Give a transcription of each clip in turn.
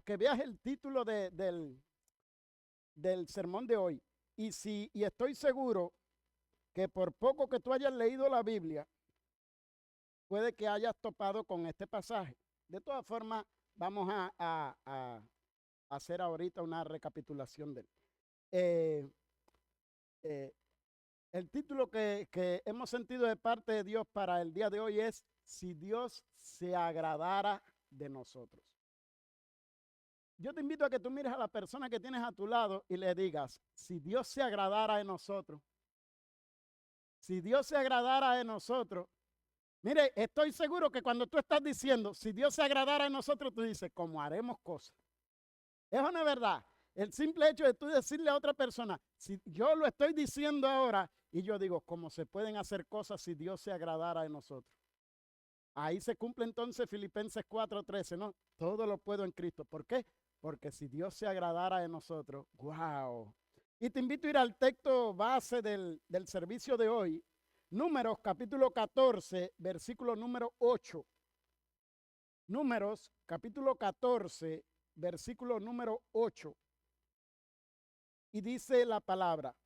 que veas el título del sermón de hoy. Y estoy seguro que por poco que tú hayas leído la Biblia, puede que hayas topado con este pasaje. De todas formas, vamos a hacer ahorita una recapitulación de él. El título que hemos sentido de parte de Dios para el día de hoy es Si Dios se agradara de nosotros. Yo te invito a que tú mires a la persona que tienes a tu lado y le digas, si Dios se agradara de nosotros, si Dios se agradara de nosotros, mire, estoy seguro que cuando tú estás diciendo, si Dios se agradara de nosotros, tú dices, ¿cómo haremos cosas? Eso no es verdad. El simple hecho de tú decirle a otra persona, si yo lo estoy diciendo ahora, y yo digo, ¿cómo se pueden hacer cosas si Dios se agradara de nosotros? Ahí se cumple entonces Filipenses 4:13, ¿no? Todo lo puedo en Cristo. ¿Por qué? Porque si Dios se agradara de nosotros, wow. Y te invito a ir al texto base del servicio de hoy, Números capítulo 14, versículo número 8. Números capítulo 14, versículo número 8. Y dice la palabra,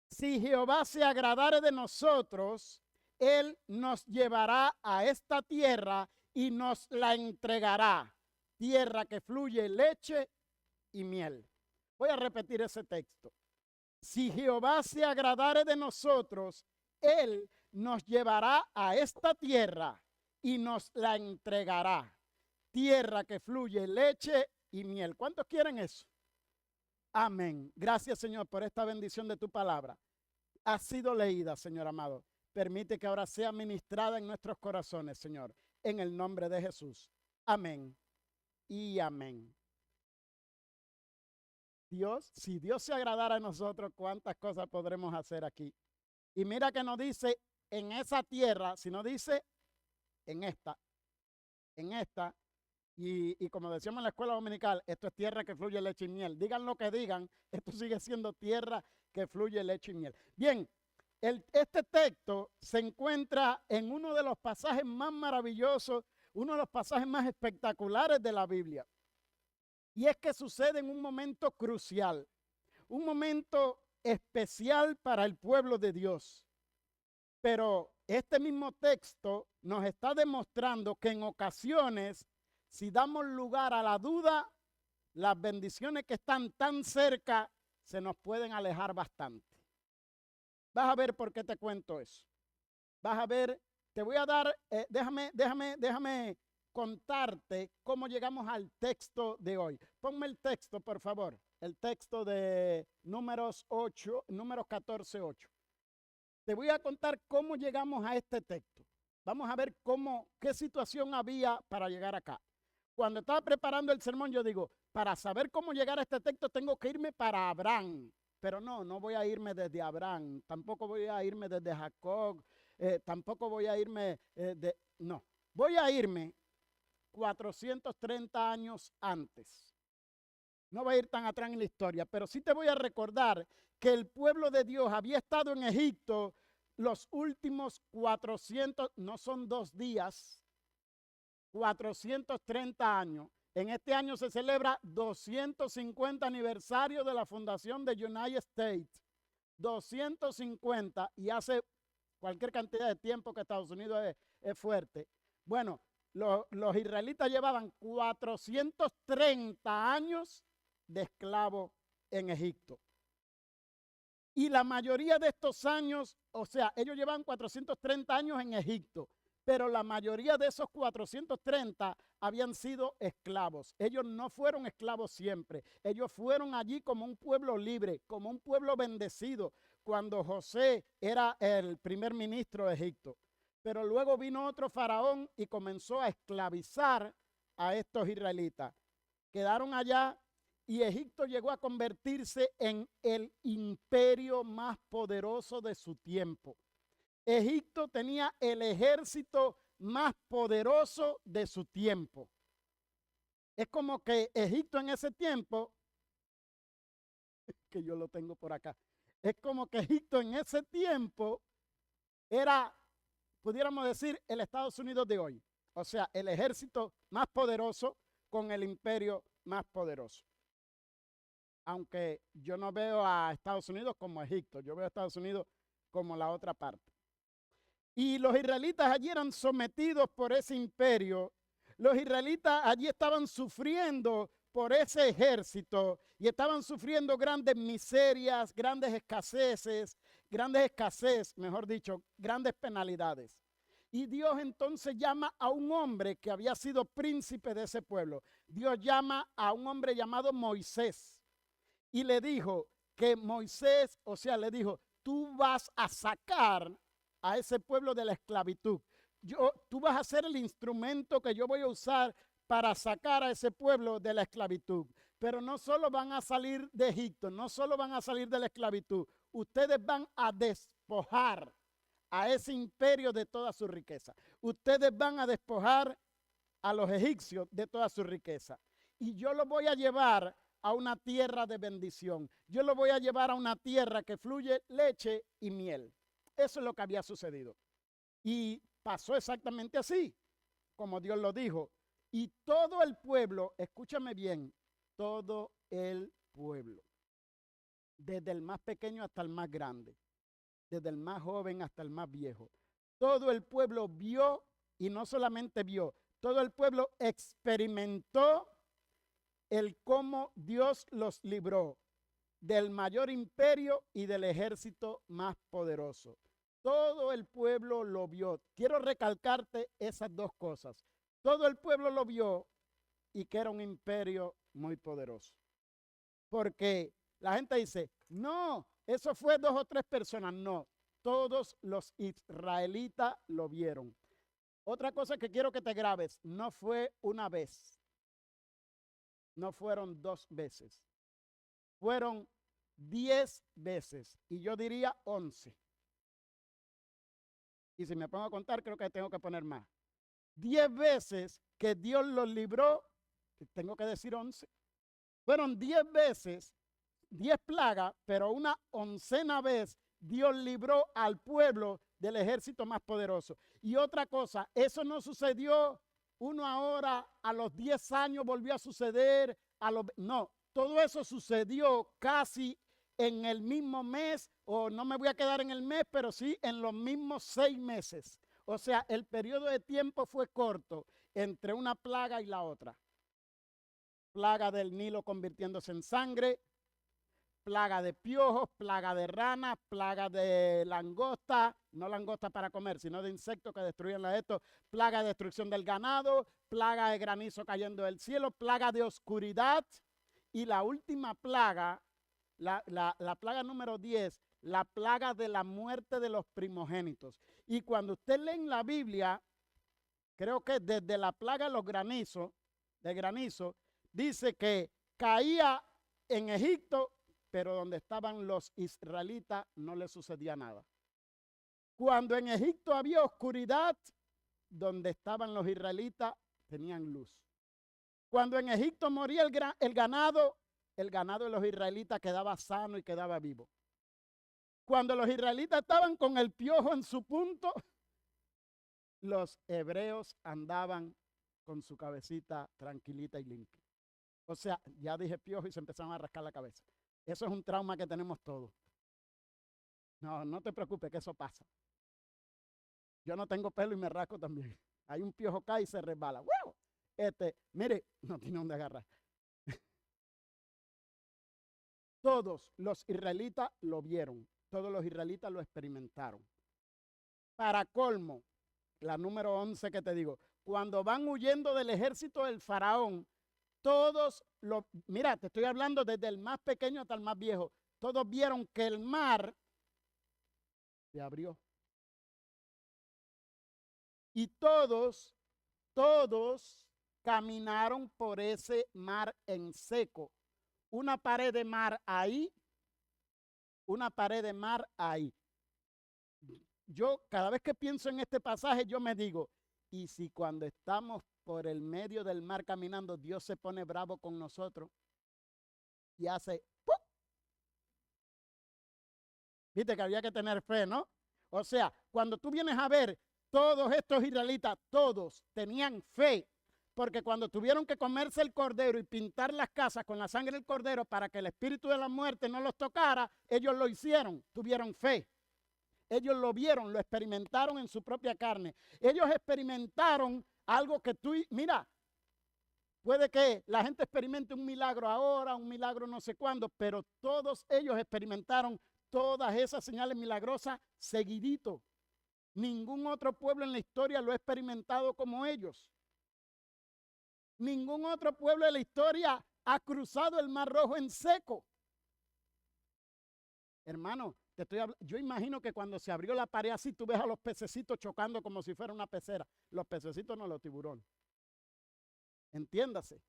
si Jehová se agradare de nosotros, Él nos llevará a esta tierra y nos la entregará, tierra que fluye leche y miel. Voy a repetir ese texto. Si Jehová se agradare de nosotros, Él nos llevará a esta tierra y nos la entregará, tierra que fluye leche y miel. ¿Cuántos quieren eso? Amén. Gracias, Señor, por esta bendición de tu palabra. Ha sido leída, Señor amado. Permite que ahora sea ministrada en nuestros corazones, Señor, en el nombre de Jesús. Amén y amén. Dios, si Dios se agradara a nosotros, ¿cuántas cosas podremos hacer aquí? Y mira que no dice en esa tierra, sino dice en esta. Y como decíamos en la escuela dominical, esto es tierra que fluye leche y miel. Digan lo que digan, esto sigue siendo tierra que fluye leche y miel. Bien, este texto se encuentra en uno de los pasajes más maravillosos, uno de los pasajes más espectaculares de la Biblia. Y es que sucede en un momento crucial, un momento especial para el pueblo de Dios. Pero este mismo texto nos está demostrando que en ocasiones, si damos lugar a la duda, las bendiciones que están tan cerca se nos pueden alejar bastante. Vas a ver por qué te cuento eso. Vas a ver, te voy a dar, déjame contarte cómo llegamos al texto de hoy. Ponme el texto, por favor. El texto de Números 14:8. Te voy a contar cómo llegamos a este texto. Vamos a ver qué situación había para llegar acá. Cuando estaba preparando el sermón, yo digo, para saber cómo llegar a este texto tengo que irme para Abraham. Pero no voy a irme desde Abraham, tampoco voy a irme desde Jacob, tampoco voy a irme no. Voy a irme 430 años antes. No voy a ir tan atrás en la historia, pero sí te voy a recordar que el pueblo de Dios había estado en Egipto los últimos 400, no son 2 días, 430 años. En este año se celebra 250 aniversario de la fundación de United States. 250, y hace cualquier cantidad de tiempo que Estados Unidos es fuerte. Bueno, los israelitas llevaban 430 años de esclavo en Egipto. Y la mayoría de estos años, o sea, ellos llevan 430 años en Egipto, pero la mayoría de esos 430 habían sido esclavos. Ellos no fueron esclavos siempre. Ellos fueron allí como un pueblo libre, como un pueblo bendecido, cuando José era el primer ministro de Egipto. Pero luego vino otro faraón y comenzó a esclavizar a estos israelitas. Quedaron allá y Egipto llegó a convertirse en el imperio más poderoso de su tiempo. Egipto tenía el ejército más poderoso de su tiempo. Es como que Egipto en ese tiempo, que yo lo tengo por acá, es como que Egipto en ese tiempo era, pudiéramos decir, el Estados Unidos de hoy. O sea, el ejército más poderoso, con el imperio más poderoso. Aunque yo no veo a Estados Unidos como Egipto, yo veo a Estados Unidos como la otra parte. Y los israelitas allí eran sometidos por ese imperio. Los israelitas allí estaban sufriendo por ese ejército y estaban sufriendo grandes miserias, grandes escasez, mejor dicho, grandes penalidades. Y Dios entonces llama a un hombre que había sido príncipe de ese pueblo. Dios llama a un hombre llamado Moisés y le dijo que Moisés, o sea, le dijo, tú vas a sacar a ese pueblo de la esclavitud. Tú vas a ser el instrumento que yo voy a usar para sacar a ese pueblo de la esclavitud. Pero no solo van a salir de Egipto, no solo van a salir de la esclavitud, ustedes van a despojar a ese imperio de toda su riqueza. Ustedes van a despojar a los egipcios de toda su riqueza. Y yo los voy a llevar a una tierra de bendición. Yo los voy a llevar a una tierra que fluye leche y miel. Eso es lo que había sucedido. Y pasó exactamente así, como Dios lo dijo. Y todo el pueblo, escúchame bien, todo el pueblo, desde el más pequeño hasta el más grande, desde el más joven hasta el más viejo, todo el pueblo vio, y no solamente vio, todo el pueblo experimentó el cómo Dios los libró del mayor imperio y del ejército más poderoso. Todo el pueblo lo vio. Quiero recalcarte esas dos cosas. Todo el pueblo lo vio y que era un imperio muy poderoso. Porque la gente dice, no, eso fue 2 o 3 personas. No, todos los israelitas lo vieron. Otra cosa que quiero que te grabes, no fue una vez. No fueron 2 veces. Fueron 10 veces. Y yo diría 11. Y si me pongo a contar, creo que tengo que poner más. 10 veces que Dios los libró, tengo que decir 11. Fueron 10 veces, 10 plagas, pero una 11ª vez Dios libró al pueblo del ejército más poderoso. Y otra cosa, eso no sucedió uno ahora, a los 10 años volvió a suceder, no, todo eso sucedió casi en el mismo mes, o no me voy a quedar en el mes, pero sí en los mismos 6 meses. O sea, el periodo de tiempo fue corto entre una plaga y la otra. Plaga del Nilo convirtiéndose en sangre, plaga de piojos, plaga de ranas, plaga de langosta, no langosta para comer, sino de insectos que destruían esto, plaga de destrucción del ganado, plaga de granizo cayendo del cielo, plaga de oscuridad y la última plaga, la plaga número 10, la plaga de la muerte de los primogénitos. Y cuando usted lee en la Biblia, creo que desde la plaga de los granizos, de granizo, dice que caía en Egipto, pero donde estaban los israelitas no les sucedía nada. Cuando en Egipto había oscuridad, donde estaban los israelitas tenían luz. Cuando en Egipto moría el ganado de los israelitas quedaba sano y quedaba vivo. Cuando los israelitas estaban con el piojo en su punto, los hebreos andaban con su cabecita tranquilita y limpia. O sea, ya dije piojo y se empezaron a rascar la cabeza. Eso es un trauma que tenemos todos. No, no te preocupes que eso pasa. Yo no tengo pelo y me rasco también. Hay un piojo cae y se resbala. ¡Wow! Mire, no tiene dónde agarrar. Todos los israelitas lo vieron. Todos los israelitas lo experimentaron. Para colmo, la número 11 que te digo, cuando van huyendo del ejército del faraón, mira, te estoy hablando desde el más pequeño hasta el más viejo, todos vieron que el mar se abrió. Y todos caminaron por ese mar en seco. Una pared de mar ahí, una pared de mar ahí. Yo cada vez que pienso en este pasaje, yo me digo, ¿y si cuando estamos por el medio del mar caminando, Dios se pone bravo con nosotros y hace ¡pum! Viste que había que tener fe, ¿no? O sea, cuando tú vienes a ver, todos estos israelitas, todos tenían fe, porque cuando tuvieron que comerse el cordero y pintar las casas con la sangre del cordero para que el espíritu de la muerte no los tocara, ellos lo hicieron, tuvieron fe. Ellos lo vieron, lo experimentaron en su propia carne. Ellos experimentaron algo que mira, puede que la gente experimente un milagro ahora, un milagro no sé cuándo, pero todos ellos experimentaron todas esas señales milagrosas seguidito. Ningún otro pueblo en la historia lo ha experimentado como ellos. Ningún otro pueblo de la historia ha cruzado el Mar Rojo en seco. Hermano, yo imagino que cuando se abrió la pared así, tú ves a los pececitos chocando como si fuera una pecera. Los pececitos no, los tiburones. Entiéndase.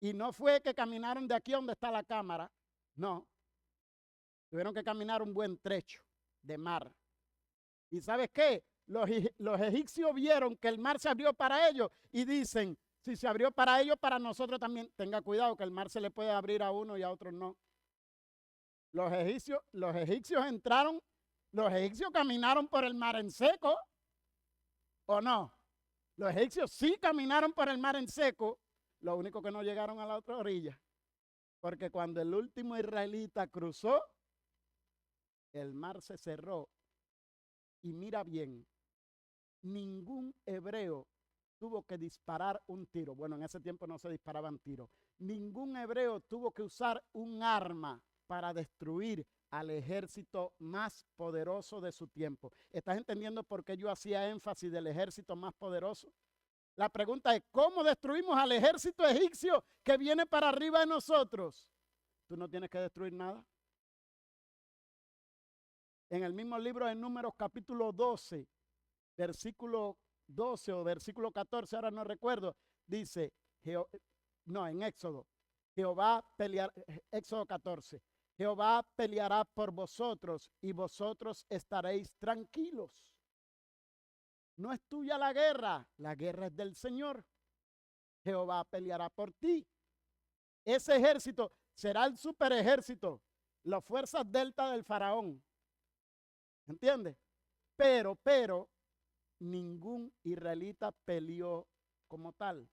Y no fue que caminaron de aquí a donde está la cámara. No. Tuvieron que caminar un buen trecho de mar. ¿Y sabes qué? Los egipcios vieron que el mar se abrió para ellos y dicen, si se abrió para ellos, para nosotros también. Tenga cuidado que el mar se le puede abrir a uno y a otros no. Los egipcios entraron, los egipcios caminaron por el mar en seco, ¿o no? Los egipcios sí caminaron por el mar en seco, lo único que no llegaron a la otra orilla. Porque cuando el último israelita cruzó, el mar se cerró. Y mira bien, ningún hebreo tuvo que disparar un tiro. Bueno, en ese tiempo no se disparaban tiros. Ningún hebreo tuvo que usar un arma para destruir al ejército más poderoso de su tiempo. ¿Estás entendiendo por qué yo hacía énfasis del ejército más poderoso? La pregunta es, ¿cómo destruimos al ejército egipcio que viene para arriba de nosotros? Tú no tienes que destruir nada. En el mismo libro de Números capítulo 12, versículo 12 o versículo 14, ahora no recuerdo, dice, en Éxodo, Éxodo 14, Jehová peleará por vosotros y vosotros estaréis tranquilos. No es tuya la guerra es del Señor. Jehová peleará por ti. Ese ejército será el super ejército, las fuerzas delta del faraón. ¿Entiendes? Pero, ningún israelita peleó como tal.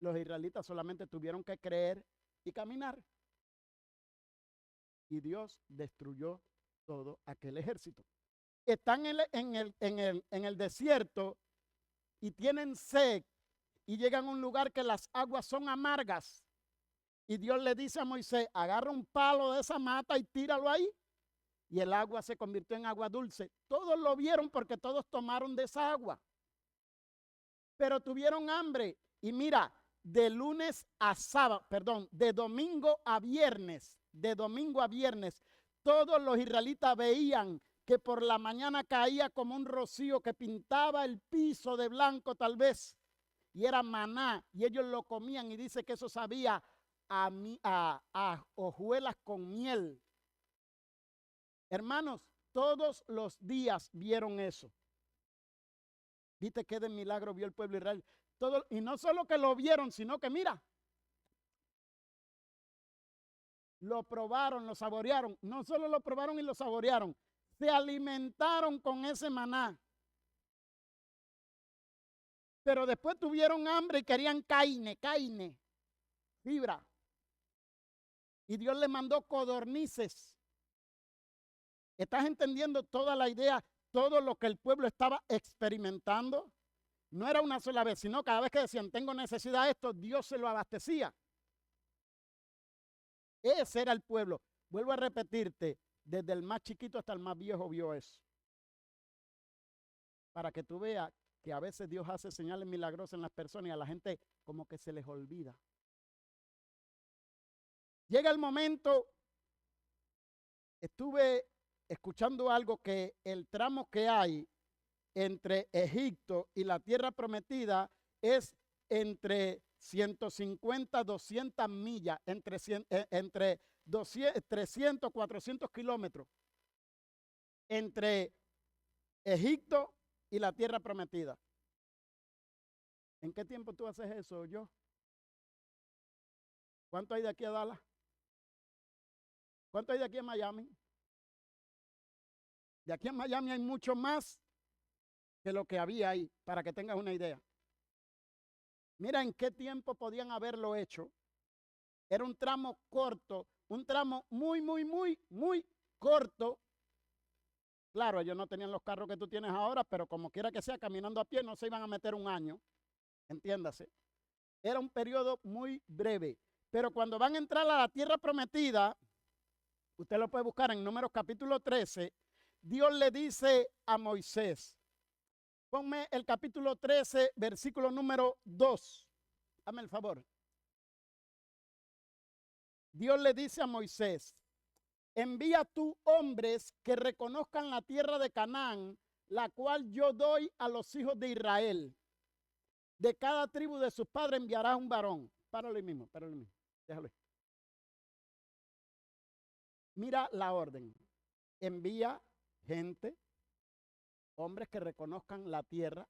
Los israelitas solamente tuvieron que creer y caminar. Y Dios destruyó todo aquel ejército. Están en el desierto y tienen sed y llegan a un lugar que las aguas son amargas. Y Dios le dice a Moisés, agarra un palo de esa mata y tíralo ahí. Y el agua se convirtió en agua dulce. Todos lo vieron porque todos tomaron de esa agua. Pero tuvieron hambre. Y mira, de domingo a viernes, todos los israelitas veían que por la mañana caía como un rocío que pintaba el piso de blanco tal vez. Y era maná. Y ellos lo comían y dice que eso sabía a hojuelas con miel. Hermanos, todos los días vieron eso. ¿Viste qué de milagro vio el pueblo de Israel? Y no solo que lo vieron, sino que mira, lo probaron, lo saborearon. No solo lo probaron y lo saborearon, se alimentaron con ese maná. Pero después tuvieron hambre y querían carne, fibra. Y Dios le mandó codornices. ¿Estás entendiendo toda la idea, todo lo que el pueblo estaba experimentando? No era una sola vez, sino cada vez que decían, tengo necesidad de esto, Dios se lo abastecía. Ese era el pueblo. Vuelvo a repetirte, desde el más chiquito hasta el más viejo vio eso. Para que tú veas que a veces Dios hace señales milagrosas en las personas y a la gente como que se les olvida. Llega el momento, estuve escuchando algo, que el tramo que hay entre Egipto y la tierra prometida es entre 150, 200 millas, entre 300, 400 kilómetros entre Egipto y la tierra prometida. ¿En qué tiempo tú haces eso, yo? ¿Cuánto hay de aquí a Dallas? ¿Cuánto hay de aquí a Miami? De aquí a Miami hay mucho más que lo que había ahí, para que tengas una idea. Mira en qué tiempo podían haberlo hecho. Era un tramo corto, un tramo muy corto. Claro, ellos no tenían los carros que tú tienes ahora, pero como quiera que sea, caminando a pie no se iban a meter un año, entiéndase. Era un periodo muy breve. Pero cuando van a entrar a la tierra prometida, usted lo puede buscar en Números capítulo 13, Dios le dice a Moisés, ponme el capítulo 13, versículo número 2. Dame el favor. Dios le dice a Moisés, envía tú hombres que reconozcan la tierra de Canaán, la cual yo doy a los hijos de Israel. De cada tribu de sus padres enviarás un varón. Páralo ahí mismo, déjalo ahí. Mira la orden. Envía gente, hombres que reconozcan la tierra.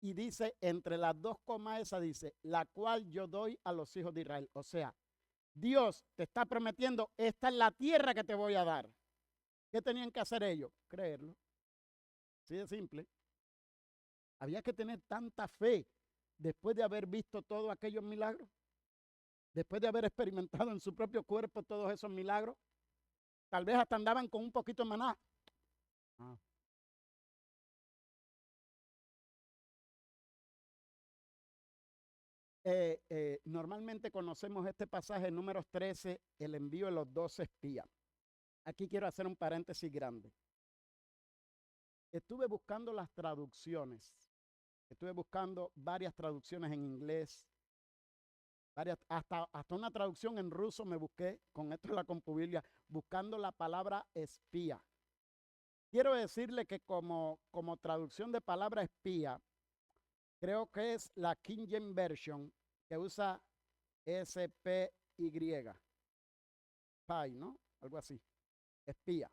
Y dice, entre las dos comas esa dice, la cual yo doy a los hijos de Israel. O sea, Dios te está prometiendo, esta es la tierra que te voy a dar. ¿Qué tenían que hacer ellos? Creerlo. Así de simple. Había que tener tanta fe después de haber visto todos aquellos milagros. Después de haber experimentado en su propio cuerpo todos esos milagros. Tal vez hasta andaban con un poquito de maná. Normalmente conocemos este pasaje en Números 13, el envío de los 12 espías. Aquí quiero hacer un paréntesis grande. Estuve buscando las traducciones. Estuve buscando varias traducciones en inglés. Hasta una traducción en ruso me busqué, con esto de la Compubiblia, buscando la palabra espía. Quiero decirle que como traducción de palabra espía, creo que es la King James Version, que usa SPY. Spy, ¿no? Algo así. Espía.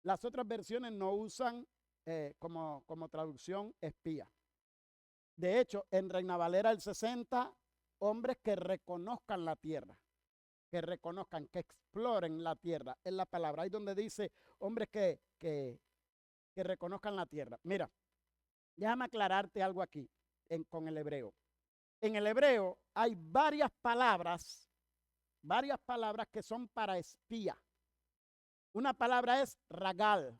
Las otras versiones no usan como traducción espía. De hecho, en Reina Valera del 60, hombres que reconozcan la tierra, que reconozcan, que exploren la tierra, es la palabra. Ahí donde dice hombres que reconozcan la tierra. Mira, déjame aclararte algo aquí con el hebreo. En el hebreo hay varias palabras que son para espía. Una palabra es ragal.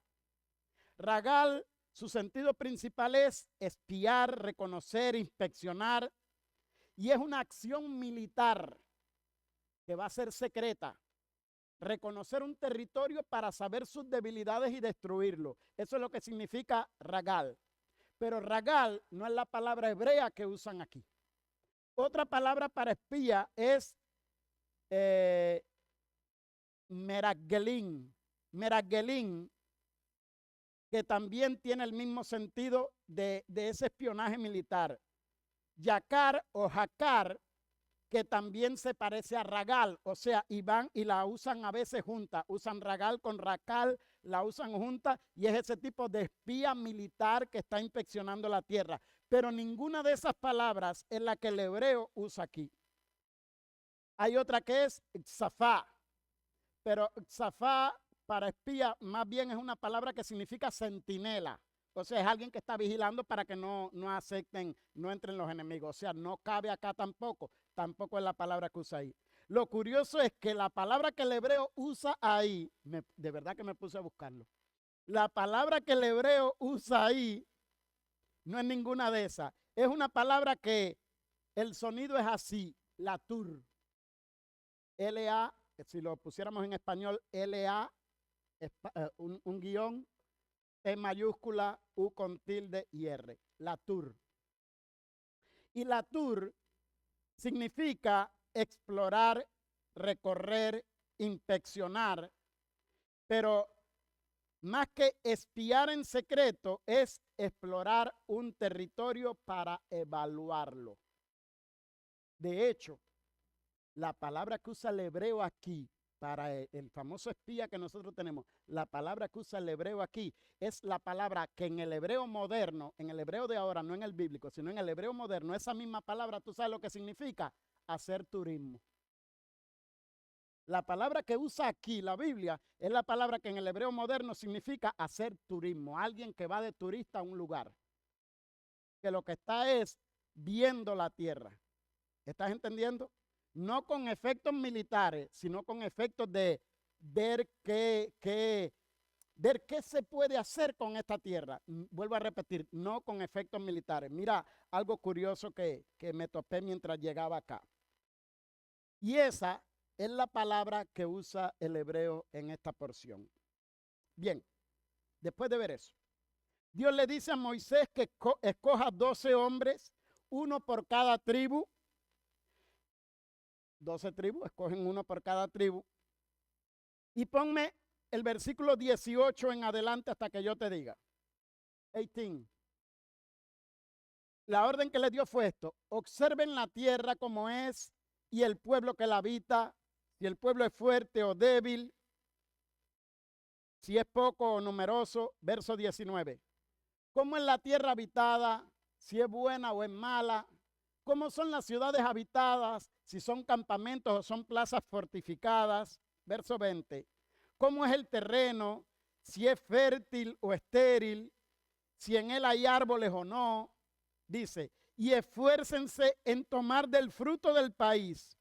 Ragal, su sentido principal es espiar, reconocer, inspeccionar, y es una acción militar que va a ser secreta. Reconocer un territorio para saber sus debilidades y destruirlo. Eso es lo que significa ragal. Pero ragal no es la palabra hebrea que usan aquí. Otra palabra para espía es meragelín. Meragelín, que también tiene el mismo sentido de ese espionaje militar. Yacar o jacar, que también se parece a ragal, o sea, y van y la usan a veces juntas, usan ragal con racal, la usan juntas, y es ese tipo de espía militar que está inspeccionando la tierra. Pero ninguna de esas palabras es la que el hebreo usa aquí. Hay otra que es xafá, pero xafá para espía más bien es una palabra que significa centinela. O sea, es alguien que está vigilando para que no acepten, no entren los enemigos. O sea, no cabe acá tampoco. Tampoco es la palabra que usa ahí. Lo curioso es que la palabra que el hebreo usa ahí, de verdad que me puse a buscarlo. La palabra que el hebreo usa ahí no es ninguna de esas. Es una palabra que el sonido es así, latur. L-A, si lo pusiéramos en español, L-A, un guión, E mayúscula, U con tilde y R. Latur. Y latur significa explorar, recorrer, inspeccionar, pero más que espiar en secreto es explorar un territorio para evaluarlo. De hecho, la palabra que usa el hebreo aquí para el famoso espía que nosotros tenemos, la palabra que usa el hebreo aquí es la palabra que en el hebreo moderno, en el hebreo de ahora, no en el bíblico, sino en el hebreo moderno, esa misma palabra, ¿tú sabes lo que significa? Hacer turismo. La palabra que usa aquí la Biblia es la palabra que en el hebreo moderno significa hacer turismo, alguien que va de turista a un lugar. Que lo que está es viendo la tierra. ¿Estás entendiendo? No con efectos militares, sino con efectos de ver qué se puede hacer con esta tierra. Vuelvo a repetir, no con efectos militares. Mira, algo curioso que me topé mientras llegaba acá. Y esa es la palabra que usa el hebreo en esta porción. Bien, después de ver eso, Dios le dice a Moisés que escoja 12 hombres, uno por cada tribu. 12 tribus, escogen uno por cada tribu. Y ponme el versículo 18 en adelante hasta que yo te diga. 18. La orden que le dio fue esto: observen la tierra como es y el pueblo que la habita, si el pueblo es fuerte o débil, si es poco o numeroso. Verso 19. ¿Cómo es la tierra habitada? Si es buena o es mala. ¿Cómo son las ciudades habitadas? Si son campamentos o son plazas fortificadas. Verso 20. ¿Cómo es el terreno? Si es fértil o estéril. Si en él hay árboles o no. Dice, y esfuércense en tomar del fruto del país.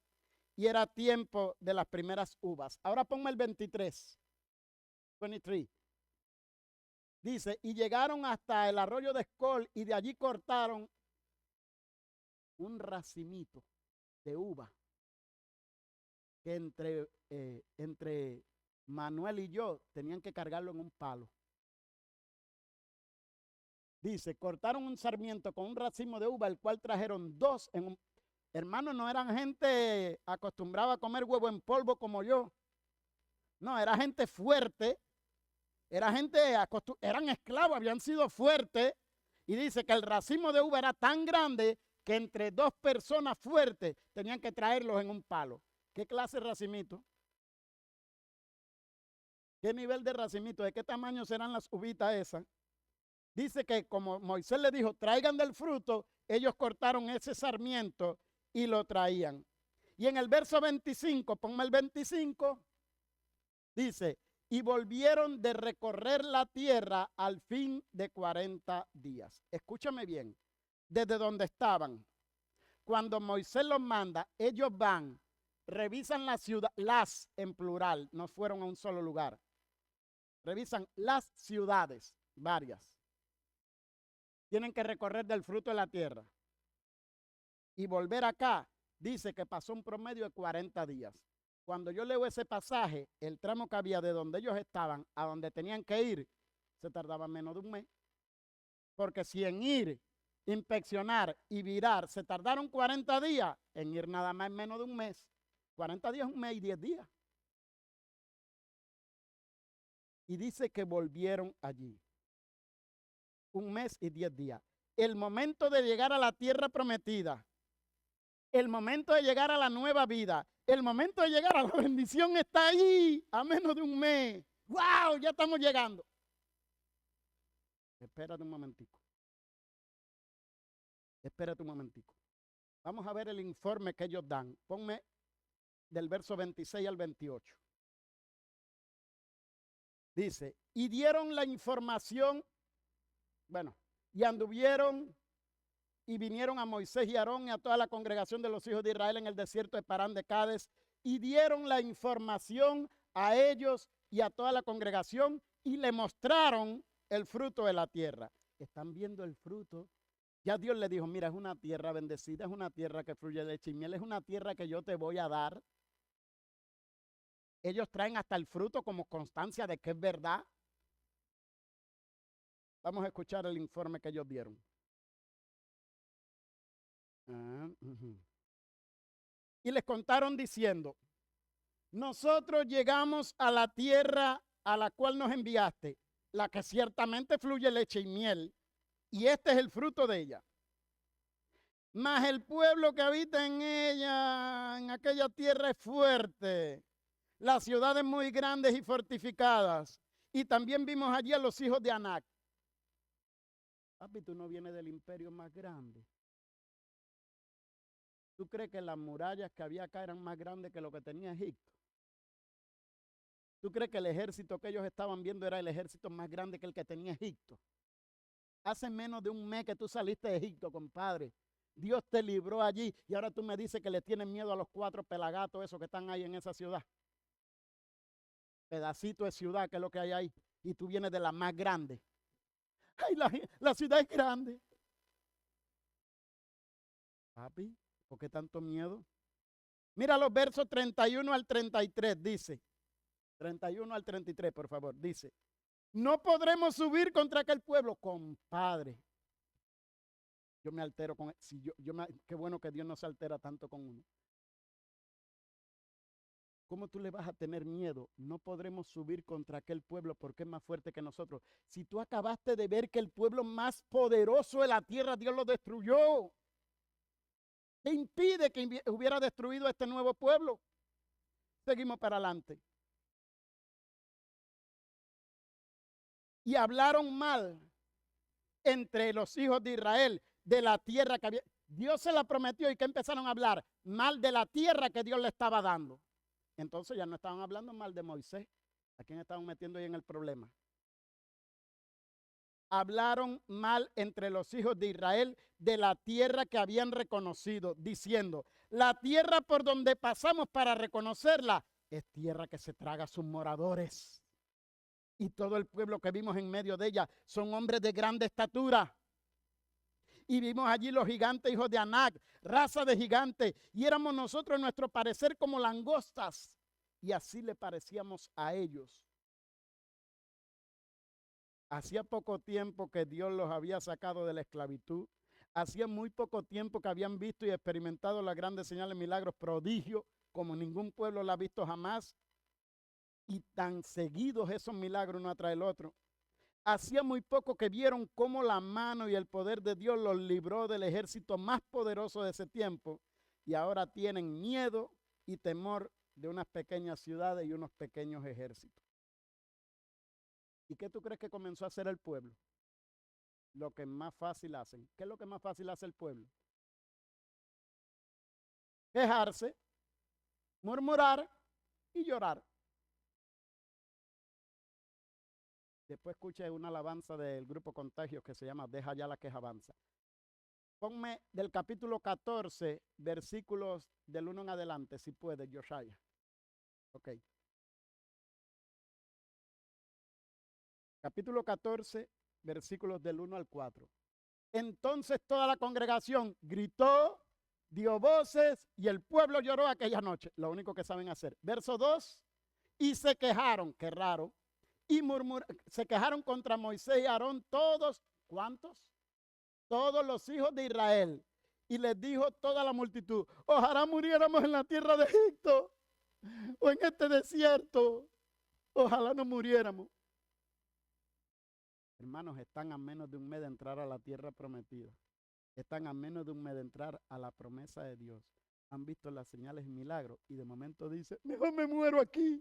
Y era tiempo de las primeras uvas. Ahora ponme el 23. 23. Dice, y llegaron hasta el arroyo de Escol y de allí cortaron un racimito de uva que entre Manuel y yo tenían que cargarlo en un palo. Dice, cortaron un sarmiento con un racimo de uva, el cual trajeron dos en un... Hermanos, no eran gente acostumbrada a comer huevo en polvo como yo. No, era gente fuerte. Era gente, eran esclavos, habían sido fuertes. Y dice que el racimo de uva era tan grande que entre dos personas fuertes tenían que traerlos en un palo. ¿Qué clase de racimito? ¿Qué nivel de racimito? ¿De qué tamaño serán las uvitas esas? Dice que como Moisés le dijo, traigan del fruto, ellos cortaron ese sarmiento y lo traían. Y en el verso 25, ponme el 25, dice, y volvieron de recorrer la tierra al fin de 40 días. Escúchame bien, desde donde estaban, cuando Moisés los manda, ellos van, revisan la ciudad, las en plural, no fueron a un solo lugar. Revisan las ciudades, varias. Tienen que recorrer del fruto de la tierra. Y volver acá, dice que pasó un promedio de 40 días. Cuando yo leo ese pasaje, el tramo que había de donde ellos estaban a donde tenían que ir, se tardaba menos de un mes. Porque si en ir, inspeccionar y virar se tardaron 40 días, en ir nada más en menos de un mes. 40 días, un mes y 10 días. Y dice que volvieron allí. Un mes y 10 días. El momento de llegar a la tierra prometida, el momento de llegar a la nueva vida, el momento de llegar a la bendición está ahí, a menos de un mes. ¡Wow! Ya estamos llegando. Espérate un momentico. Espérate un momentico. Vamos a ver el informe que ellos dan. Ponme del verso 26 al 28. Dice, y dieron la información, bueno, y anduvieron y vinieron a Moisés y a Aarón y a toda la congregación de los hijos de Israel en el desierto de Parán de Cades y dieron la información a ellos y a toda la congregación y le mostraron el fruto de la tierra. Están viendo el fruto. Ya Dios le dijo, mira, es una tierra bendecida, es una tierra que fluye leche y miel, es una tierra que yo te voy a dar. Ellos traen hasta el fruto como constancia de que es verdad. Vamos a escuchar el informe que ellos dieron. Y les contaron diciendo, nosotros llegamos a la tierra a la cual nos enviaste, la que ciertamente fluye leche y miel, y este es el fruto de ella. Mas el pueblo que habita en ella, en aquella tierra es fuerte, las ciudades muy grandes y fortificadas, y también vimos allí a los hijos de Anac. Papi, tú no vienes del imperio más grande. ¿Tú crees que las murallas que había acá eran más grandes que lo que tenía Egipto? ¿Tú crees que el ejército que ellos estaban viendo era el ejército más grande que el que tenía Egipto? Hace menos de un mes que tú saliste de Egipto, compadre. Dios te libró allí y ahora tú me dices que le tienes miedo a los 4 pelagatos esos que están ahí en esa ciudad. Pedacito de ciudad que es lo que hay ahí. Y tú vienes de la más grande. Ay, la ciudad es grande. Papi, ¿por qué tanto miedo? Mira los versos 31 al 33, dice. 31 al 33, por favor, dice. No podremos subir contra aquel pueblo, compadre. Yo me altero con él. Si qué bueno que Dios no se altera tanto con uno. ¿Cómo tú le vas a tener miedo? No podremos subir contra aquel pueblo porque es más fuerte que nosotros. Si tú acabaste de ver que el pueblo más poderoso de la tierra, Dios lo destruyó. ¿Qué impide que hubiera destruido este nuevo pueblo? Seguimos para adelante. Y hablaron mal entre los hijos de Israel de la tierra que había. Dios se la prometió y que empezaron a hablar mal de la tierra que Dios le estaba dando. Entonces ya no estaban hablando mal de Moisés. ¿A quién estaban metiendo ahí en el problema? Hablaron mal entre los hijos de Israel de la tierra que habían reconocido, diciendo, la tierra por donde pasamos para reconocerla es tierra que se traga a sus moradores. Y todo el pueblo que vimos en medio de ella son hombres de grande estatura. Y vimos allí los gigantes, hijos de Anac, raza de gigantes. Y éramos nosotros, a nuestro parecer, como langostas. Y así le parecíamos a ellos. Hacía poco tiempo que Dios los había sacado de la esclavitud. Hacía muy poco tiempo que habían visto y experimentado las grandes señales, milagros, prodigios, como ningún pueblo la ha visto jamás. Y tan seguidos esos milagros uno tras el otro. Hacía muy poco que vieron cómo la mano y el poder de Dios los libró del ejército más poderoso de ese tiempo y ahora tienen miedo y temor de unas pequeñas ciudades y unos pequeños ejércitos. ¿Y qué tú crees que comenzó a hacer el pueblo? Lo que más fácil hacen. ¿Qué es lo que más fácil hace el pueblo? Quejarse, murmurar y llorar. Después escuché una alabanza del grupo Contagios que se llama Deja ya la queja avanza. Ponme del capítulo 14, versículos del 1 en adelante, si puede, Josiah. Ok. Capítulo 14, versículos del 1 al 4. Entonces toda la congregación gritó, dio voces y el pueblo lloró aquella noche. Lo único que saben hacer. Verso 2. Y se quejaron, qué raro, y se quejaron contra Moisés y Aarón todos, ¿cuántos? Todos los hijos de Israel. Y les dijo toda la multitud, ojalá muriéramos en la tierra de Egipto o en este desierto. Ojalá no muriéramos. Hermanos, están a menos de un mes de entrar a la tierra prometida. Están a menos de un mes de entrar a la promesa de Dios. Han visto las señales y milagros y de momento dice, mejor me muero aquí.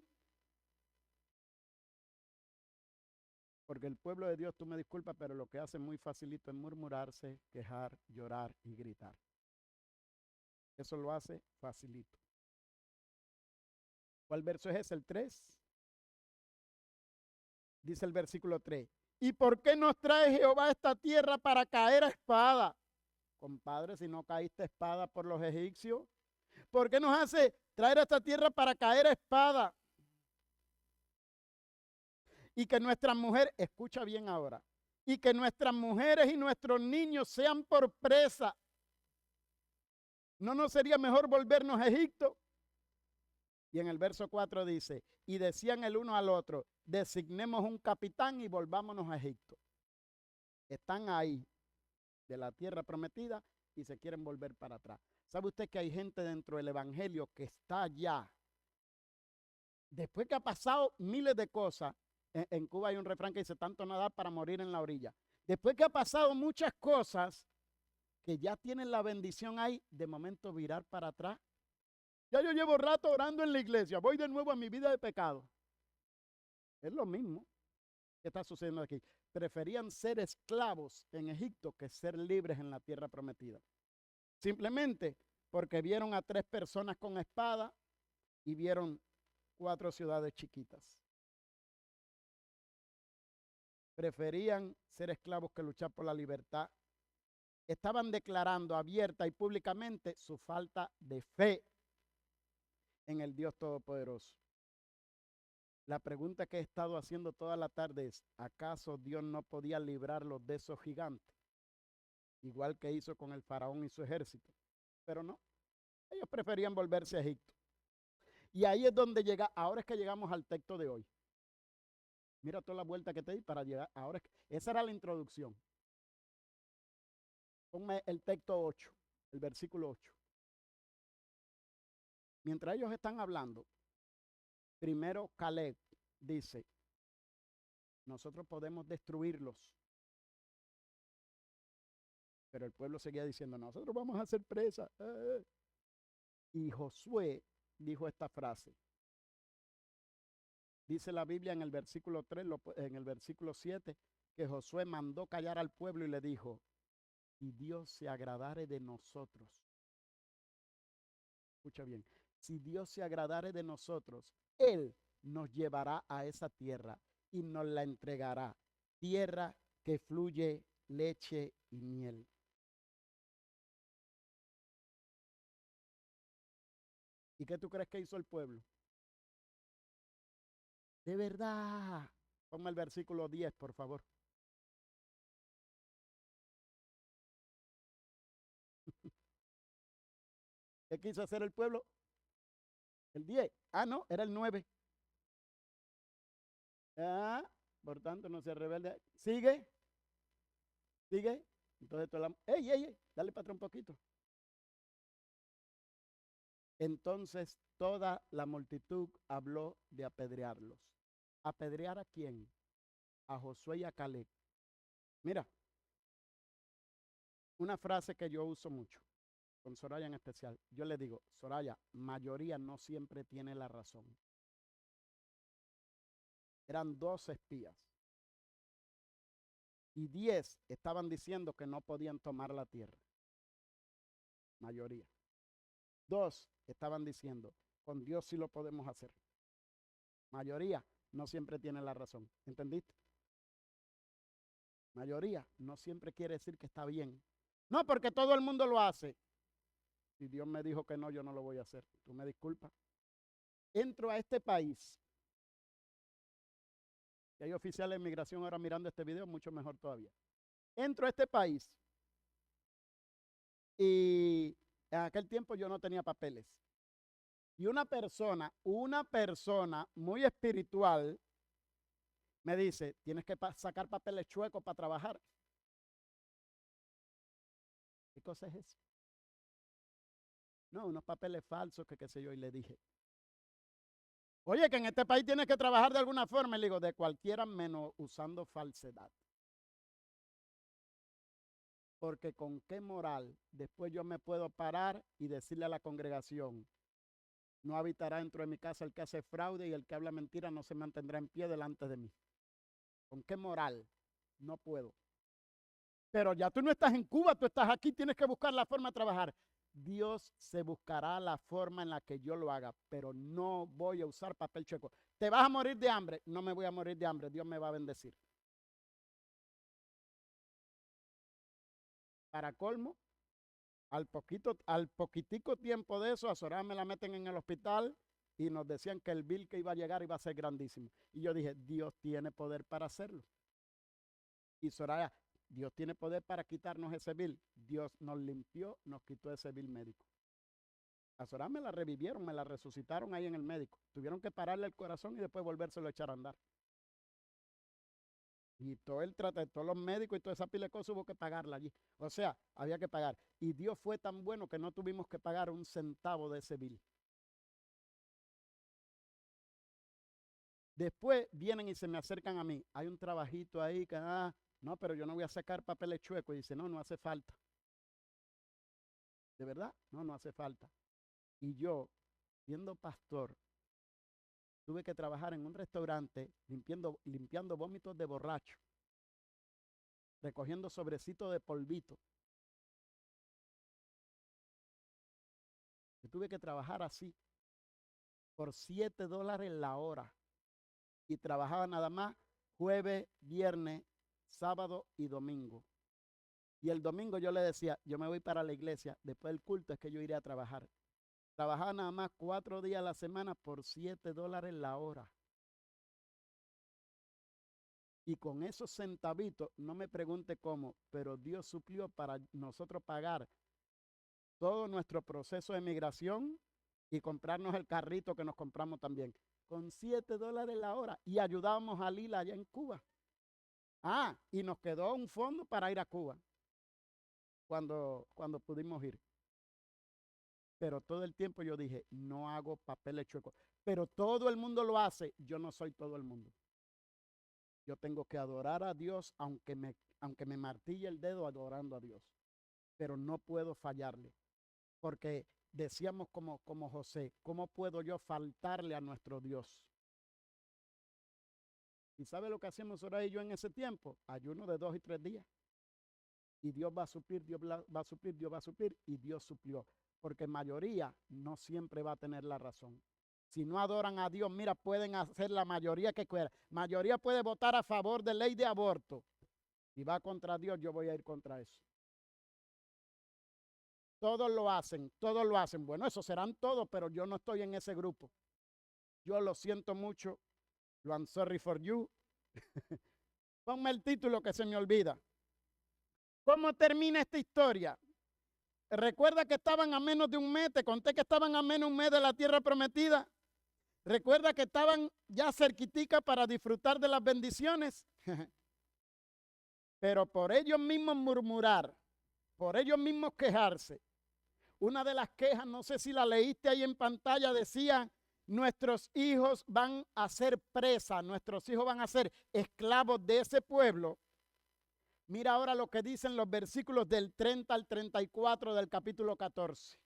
Porque el pueblo de Dios, tú me disculpas, pero lo que hace muy facilito es murmurarse, quejar, llorar y gritar. Eso lo hace facilito. ¿Cuál verso es ese? ¿El 3? Dice el versículo 3. ¿Y por qué nos trae Jehová a esta tierra para caer a espada? Compadre, si no caíste a espada por los egipcios, ¿por qué nos hace traer a esta tierra para caer a espada? Y que nuestras mujeres, escucha bien ahora, y que nuestras mujeres y nuestros niños sean por presa. ¿No nos sería mejor volvernos a Egipto? Y en el verso 4 dice, y decían el uno al otro, designemos un capitán y volvámonos a Egipto. Están ahí, de la tierra prometida, y se quieren volver para atrás. ¿Sabe usted que hay gente dentro del evangelio que está allá? Después que ha pasado miles de cosas, en Cuba hay un refrán que dice, tanto nadar para morir en la orilla. Después que ha pasado muchas cosas, que ya tienen la bendición ahí, de momento virar para atrás. Ya yo llevo rato orando en la iglesia, voy de nuevo a mi vida de pecado. Es lo mismo que está sucediendo aquí. Preferían ser esclavos en Egipto que ser libres en la tierra prometida. Simplemente porque vieron a 3 personas con espada y vieron 4 ciudades chiquitas. Preferían ser esclavos que luchar por la libertad estaban declarando abierta y públicamente su falta de fe en el Dios Todopoderoso. La pregunta que he estado haciendo toda la tarde es, ¿acaso Dios no podía librarlos de esos gigantes? Igual que hizo con el faraón y su ejército. Pero no, ellos preferían volverse a Egipto. Y ahí es donde llega, ahora es que llegamos al texto de hoy. Mira toda la vuelta que te di para llegar, ahora esa era la introducción. Ponme el texto 8, el versículo 8. Mientras ellos están hablando, primero Caleb dice, nosotros podemos destruirlos. Pero el pueblo seguía diciendo, nosotros vamos a hacer presa. Y Josué dijo esta frase. Dice la Biblia en el versículo 3, en el versículo 7, que Josué mandó callar al pueblo y le dijo, y Dios se agradare de nosotros. Escucha bien, si Dios se agradare de nosotros, Él nos llevará a esa tierra y nos la entregará. Tierra que fluye leche y miel. ¿Y qué tú crees que hizo el pueblo? De verdad. Ponme el versículo 10, por favor. ¿Qué quiso hacer el pueblo? El 10. Ah, no, era el 9. Ah, por tanto, no se rebelde. Sigue, sigue. Entonces, ey, dale para atrás un poquito. Entonces, toda la multitud habló de apedrearlos. ¿Apedrear a quién? A Josué y a Caleb. Mira, una frase que yo uso mucho, con Soraya en especial. Yo le digo, Soraya, mayoría no siempre tiene la razón. Eran 2 espías. Y 10 estaban diciendo que no podían tomar la tierra. Mayoría. 2 estaban diciendo, con Dios sí lo podemos hacer. Mayoría no siempre tiene la razón. ¿Entendiste? Mayoría no siempre quiere decir que está bien. No, porque todo el mundo lo hace. Si Dios me dijo que no, yo no lo voy a hacer. Tú me disculpas. Entro a este país. Y hay oficiales de inmigración ahora mirando este video, mucho mejor todavía. Entro a este país y en aquel tiempo yo no tenía papeles. Y una persona muy espiritual me dice, tienes que sacar papeles chuecos para trabajar. ¿Qué cosa es eso? No, unos papeles falsos, que qué sé yo, y le dije, oye, que en este país tienes que trabajar de alguna forma. Y le digo, de cualquiera menos usando falsedad. Porque con qué moral después yo me puedo parar y decirle a la congregación, no habitará dentro de mi casa el que hace fraude y el que habla mentira no se mantendrá en pie delante de mí. ¿Con qué moral? No puedo. Pero ya tú no estás en Cuba, tú estás aquí, tienes que buscar la forma de trabajar. Dios se buscará la forma en la que yo lo haga, pero no voy a usar papel chueco. ¿Te vas a morir de hambre? No me voy a morir de hambre, Dios me va a bendecir. Para colmo, al poquitico tiempo de eso, a Soraya me la meten en el hospital y nos decían que el bill que iba a llegar iba a ser grandísimo. Y yo dije, Dios tiene poder para hacerlo. Y Soraya, Dios tiene poder para quitarnos ese bill. Dios nos limpió, nos quitó ese bill médico. A Soraya me la revivieron, me la resucitaron ahí en el médico. Tuvieron que pararle el corazón y después volvérselo a echar a andar. Y todo el tratamiento, todos los médicos y toda esa pila de cosas hubo que pagarla allí. O sea, había que pagar. Y Dios fue tan bueno que no tuvimos que pagar un centavo de ese bill. Después vienen y se me acercan a mí. Hay un trabajito ahí que, no, pero yo no voy a sacar papeles chuecos. Y dice, no, no hace falta. ¿De verdad? No, no hace falta. Y yo, siendo pastor, tuve que trabajar en un restaurante limpiando vómitos de borracho, recogiendo sobrecitos de polvito. Yo tuve que trabajar así por $7 la hora y trabajaba nada más jueves, viernes, sábado y domingo. Y el domingo yo le decía, yo me voy para la iglesia, después del culto es que yo iré a trabajar. Trabajaba nada más 4 días a la semana por $7 la hora. Y con esos centavitos, no me pregunte cómo, pero Dios suplió para nosotros pagar todo nuestro proceso de migración y comprarnos el carrito que nos compramos también. Con $7 la hora. Y ayudábamos a Lila allá en Cuba. Ah, y nos quedó un fondo para ir a Cuba cuando pudimos ir. Pero todo el tiempo yo dije, no hago papeles chuecos. Pero todo el mundo lo hace, yo no soy todo el mundo. Yo tengo que adorar a Dios, aunque me martille el dedo adorando a Dios. Pero no puedo fallarle. Porque decíamos como José, ¿cómo puedo yo faltarle a nuestro Dios? ¿Y sabe lo que hacíamos ahora y yo en ese tiempo? Ayuno de 2 y 3 días. Y Dios va a suplir, Dios va a suplir, Dios va a suplir, y Dios suplió. Porque mayoría no siempre va a tener la razón. Si no adoran a Dios, mira, pueden hacer la mayoría que quiera. Mayoría puede votar a favor de ley de aborto. Y va contra Dios, yo voy a ir contra eso. Todos lo hacen, todos lo hacen. Bueno, eso serán todos, pero yo no estoy en ese grupo. Yo lo siento mucho. I'm sorry for you. Ponme el título que se me olvida. ¿Cómo termina esta historia? Recuerda que estaban a menos de un mes, te conté que estaban a menos de un mes de la tierra prometida. Recuerda que estaban ya cerquitica para disfrutar de las bendiciones. Pero por ellos mismos murmurar, por ellos mismos quejarse. Una de las quejas, no sé si la leíste ahí en pantalla, decía, nuestros hijos van a ser presa, nuestros hijos van a ser esclavos de ese pueblo. Mira ahora lo que dicen los versículos del 30 al 34 del capítulo 14.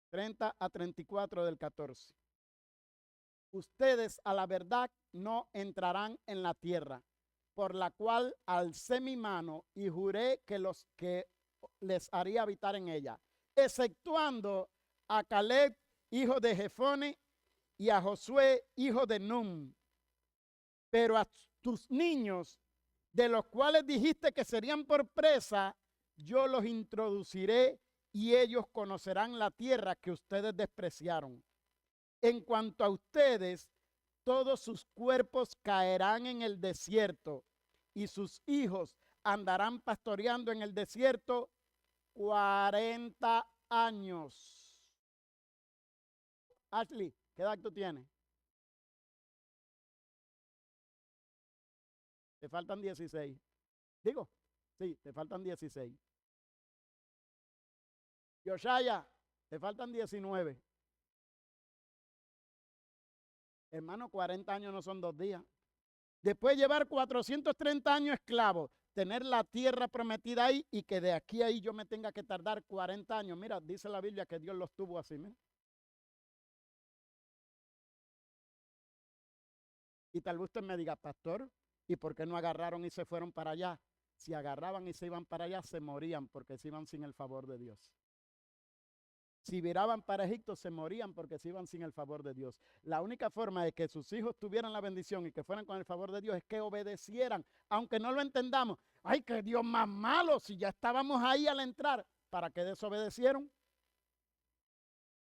30 a 34 del 14. Ustedes a la verdad no entrarán en la tierra, por la cual alcé mi mano y juré que les haría habitar en ella, exceptuando a Caleb, hijo de Jefone, y a Josué, hijo de Nun. Pero a tus niños, de los cuales dijiste que serían por presa, yo los introduciré y ellos conocerán la tierra que ustedes despreciaron. En cuanto a ustedes, todos sus cuerpos caerán en el desierto y sus hijos andarán pastoreando en el desierto 40 años. Ashley, ¿qué edad tú tienes? Te faltan 16. Digo, sí, te faltan 16. Yoshaya, te faltan 19. Hermano, 40 años no son 2 días. Después de llevar 430 años esclavo, tener la tierra prometida ahí y que de aquí a ahí yo me tenga que tardar 40 años. Mira, dice la Biblia que Dios los tuvo así, mira. Y tal vez usted me diga, pastor, ¿y por qué no agarraron y se fueron para allá? Si agarraban y se iban para allá, se morían porque se iban sin el favor de Dios. Si viraban para Egipto, se morían porque se iban sin el favor de Dios. La única forma de que sus hijos tuvieran la bendición y que fueran con el favor de Dios es que obedecieran, aunque no lo entendamos. ¡Ay, qué Dios más malo! Si ya estábamos ahí al entrar, ¿para qué desobedecieron?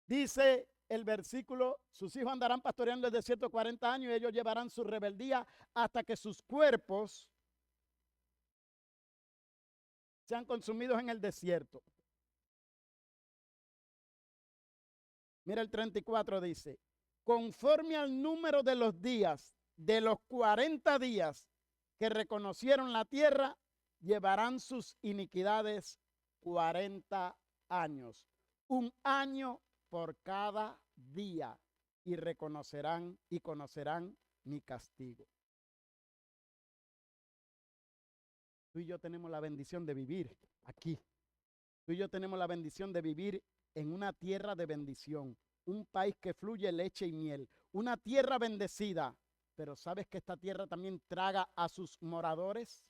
Dice el versículo, sus hijos andarán pastoreando el desierto 40 años y ellos llevarán su rebeldía hasta que sus cuerpos sean consumidos en el desierto. Mira el 34 dice, conforme al número de los días, de los 40 días que reconocieron la tierra, llevarán sus iniquidades 40 años. 1 año por cada día y reconocerán y conocerán mi castigo. Tú y yo tenemos la bendición de vivir aquí. Tú y yo tenemos la bendición de vivir en una tierra de bendición, un país que fluye leche y miel, una tierra bendecida. Pero ¿sabes que esta tierra también traga a sus moradores?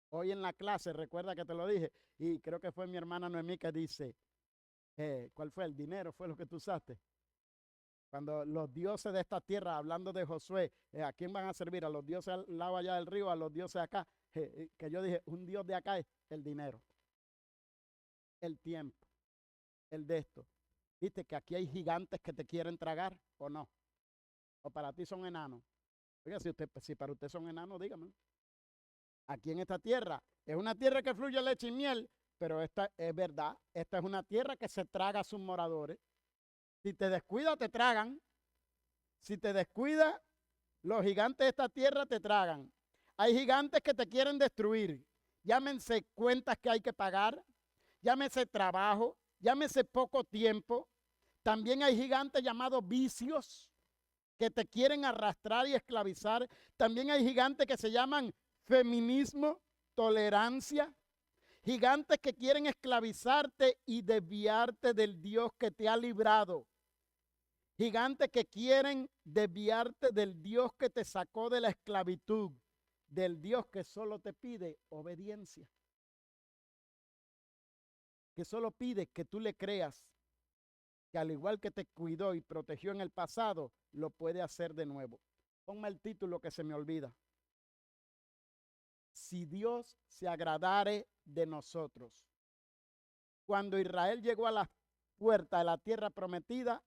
Hoy en la clase, recuerda que te lo dije, y creo que fue mi hermana Noemí que dice, ¿cuál fue? El dinero fue lo que tú usaste. Cuando los dioses de esta tierra, hablando de Josué, ¿a quién van a servir? ¿A los dioses al lado allá del río, a los dioses acá? que yo dije, un Dios de acá es el dinero, el tiempo, el de esto. ¿Viste que aquí hay gigantes que te quieren tragar o no? ¿O para ti son enanos? Oiga, si para usted son enanos, dígame. Aquí en esta tierra, es una tierra que fluye leche y miel, pero esta es verdad, esta es una tierra que se traga a sus moradores. Si te descuida, te tragan. Si te descuida, los gigantes de esta tierra te tragan. Hay gigantes que te quieren destruir. Llámense cuentas que hay que pagar, llámese trabajo, llámese poco tiempo. También hay gigantes llamados vicios que te quieren arrastrar y esclavizar. También hay gigantes que se llaman feminismo, tolerancia. Gigantes que quieren esclavizarte y desviarte del Dios que te ha librado. Gigantes que quieren desviarte del Dios que te sacó de la esclavitud, del Dios que solo te pide obediencia, que solo pide que tú le creas, que al igual que te cuidó y protegió en el pasado, lo puede hacer de nuevo. Ponme el título que se me olvida. Si Dios se agradare de nosotros. Cuando Israel llegó a la puerta de la tierra prometida,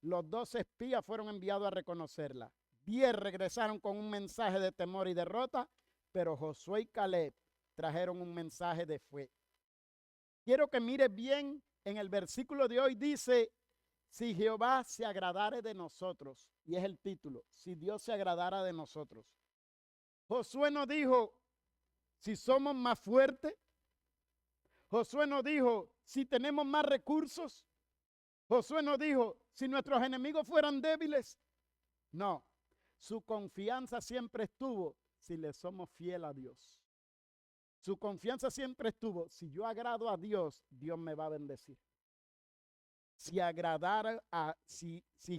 los 12 espías fueron enviados a reconocerla. 10 regresaron con un mensaje de temor y derrota, pero Josué y Caleb trajeron un mensaje de fe. Quiero que mire bien, en el versículo de hoy dice, si Jehová se agradare de nosotros, y es el título, si Dios se agradara de nosotros. Josué no dijo, si somos más fuertes. Josué no dijo, si tenemos más recursos. Josué no dijo, si nuestros enemigos fueran débiles. No, su confianza siempre estuvo, si le somos fiel a Dios. Su confianza siempre estuvo, si yo agrado a Dios, Dios me va a bendecir. Si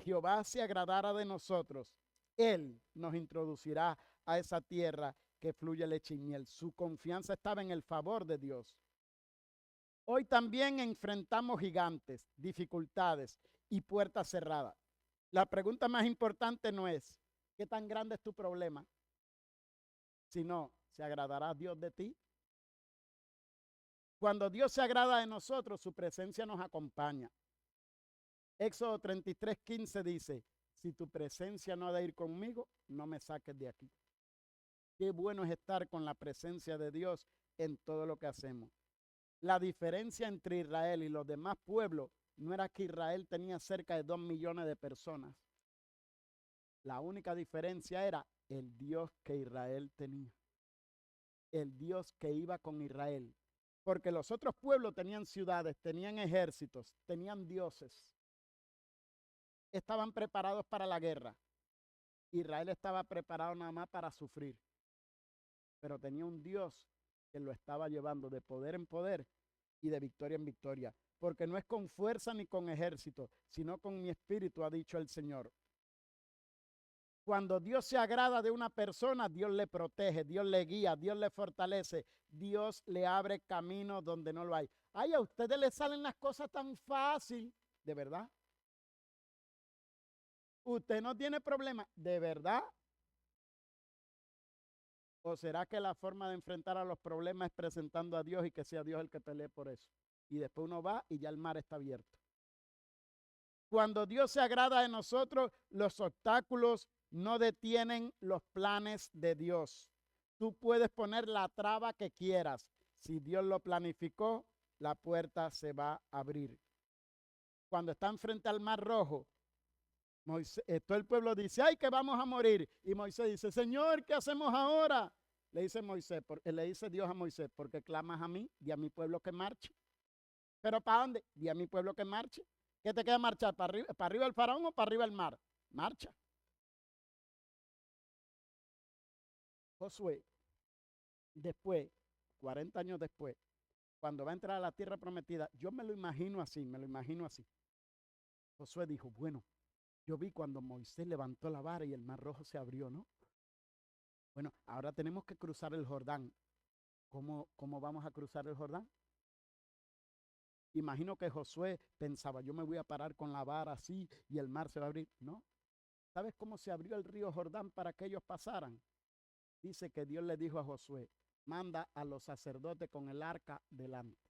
Jehová se agradara de nosotros, Él nos introducirá a esa tierra que fluye leche y miel. Su confianza estaba en el favor de Dios. Hoy también enfrentamos gigantes, dificultades y puertas cerradas. La pregunta más importante no es, ¿qué tan grande es tu problema? Sino, ¿se agradará Dios de ti? Cuando Dios se agrada de nosotros, su presencia nos acompaña. Éxodo 33:15 dice, si tu presencia no ha de ir conmigo, no me saques de aquí. Qué bueno es estar con la presencia de Dios en todo lo que hacemos. La diferencia entre Israel y los demás pueblos no era que Israel tenía cerca de 2 millones de personas. La única diferencia era el Dios que Israel tenía. El Dios que iba con Israel. Porque los otros pueblos tenían ciudades, tenían ejércitos, tenían dioses. Estaban preparados para la guerra. Israel estaba preparado nada más para sufrir. Pero tenía un Dios que lo estaba llevando de poder en poder y de victoria en victoria. Porque no es con fuerza ni con ejército, sino con mi espíritu, ha dicho el Señor. Cuando Dios se agrada de una persona, Dios le protege, Dios le guía, Dios le fortalece, Dios le abre camino donde no lo hay. Ay, a ustedes les salen las cosas tan fácil, ¿de verdad? Usted no tiene problema, ¿de verdad? ¿O será que la forma de enfrentar a los problemas es presentando a Dios y que sea Dios el que pelee por eso? Y después uno va y ya el mar está abierto. Cuando Dios se agrada de nosotros, los obstáculos no detienen los planes de Dios. Tú puedes poner la traba que quieras. Si Dios lo planificó, la puerta se va a abrir. Cuando están frente al Mar Rojo, todo el pueblo dice, ay, que vamos a morir. Y Moisés dice, Señor, ¿qué hacemos ahora? Le dice Dios a Moisés, porque clamas a mí y a mi pueblo que marche. ¿Pero para dónde? Y a mi pueblo que marche. ¿Qué te queda marchar? ¿Para arriba el faraón o para arriba el mar? Marcha. Josué, después, 40 años después, cuando va a entrar a la tierra prometida, yo me lo imagino así. Josué dijo, bueno, yo vi cuando Moisés levantó la vara y el mar rojo se abrió, ¿no? Bueno, ahora tenemos que cruzar el Jordán. ¿Cómo vamos a cruzar el Jordán? Imagino que Josué pensaba, yo me voy a parar con la vara así y el mar se va a abrir. No. ¿Sabes cómo se abrió el río Jordán para que ellos pasaran? Dice que Dios le dijo a Josué, manda a los sacerdotes con el arca delante.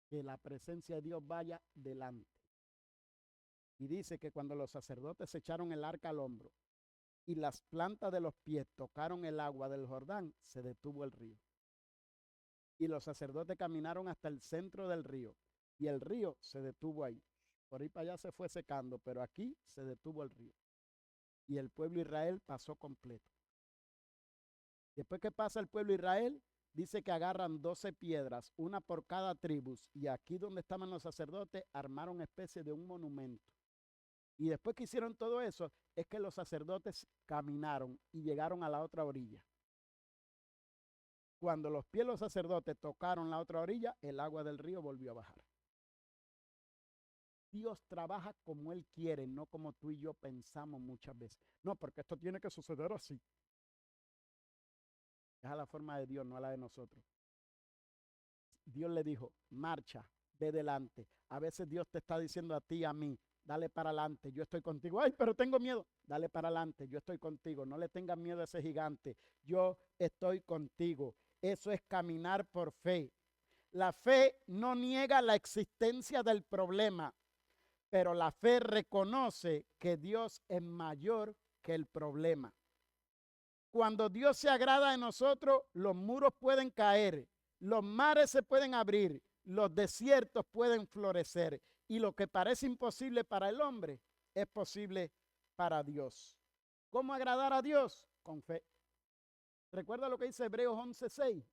Que la presencia de Dios vaya delante. Y dice que cuando los sacerdotes echaron el arca al hombro y las plantas de los pies tocaron el agua del Jordán, se detuvo el río. Y los sacerdotes caminaron hasta el centro del río y el río se detuvo ahí. Por ahí para allá se fue secando, pero aquí se detuvo el río. Y el pueblo de Israel pasó completo. Después que pasa el pueblo de Israel, dice que agarran 12 piedras, una por cada tribu, y aquí donde estaban los sacerdotes armaron especie de un monumento. Y después que hicieron todo eso, es que los sacerdotes caminaron y llegaron a la otra orilla. Cuando los pies de los sacerdotes tocaron la otra orilla, el agua del río volvió a bajar. Dios trabaja como Él quiere, no como tú y yo pensamos muchas veces. No, porque esto tiene que suceder así. Es a la forma de Dios, no a la de nosotros. Dios le dijo, marcha, ve delante. A veces Dios te está diciendo a ti y a mí, dale para adelante, yo estoy contigo. Ay, pero tengo miedo. Dale para adelante, yo estoy contigo. No le tengas miedo a ese gigante. Yo estoy contigo. Eso es caminar por fe. La fe no niega la existencia del problema, pero la fe reconoce que Dios es mayor que el problema. Cuando Dios se agrada de nosotros, los muros pueden caer, los mares se pueden abrir, los desiertos pueden florecer y lo que parece imposible para el hombre es posible para Dios. ¿Cómo agradar a Dios? Con fe. Recuerda lo que dice Hebreos 11:6.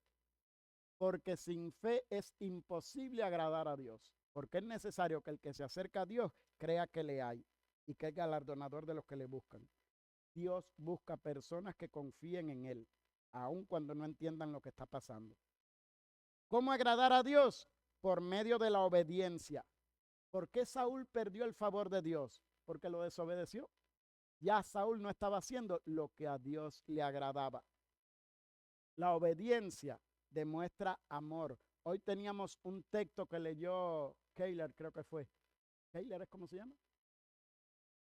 Porque sin fe es imposible agradar a Dios. Porque es necesario que el que se acerca a Dios crea que le hay y que es galardonador de los que le buscan. Dios busca personas que confíen en Él, aun cuando no entiendan lo que está pasando. ¿Cómo agradar a Dios? Por medio de la obediencia. ¿Por qué Saúl perdió el favor de Dios? Porque lo desobedeció. Ya Saúl no estaba haciendo lo que a Dios le agradaba. La obediencia demuestra amor. Hoy teníamos un texto que leyó Keiler, creo que fue. ¿Keiler es cómo se llama?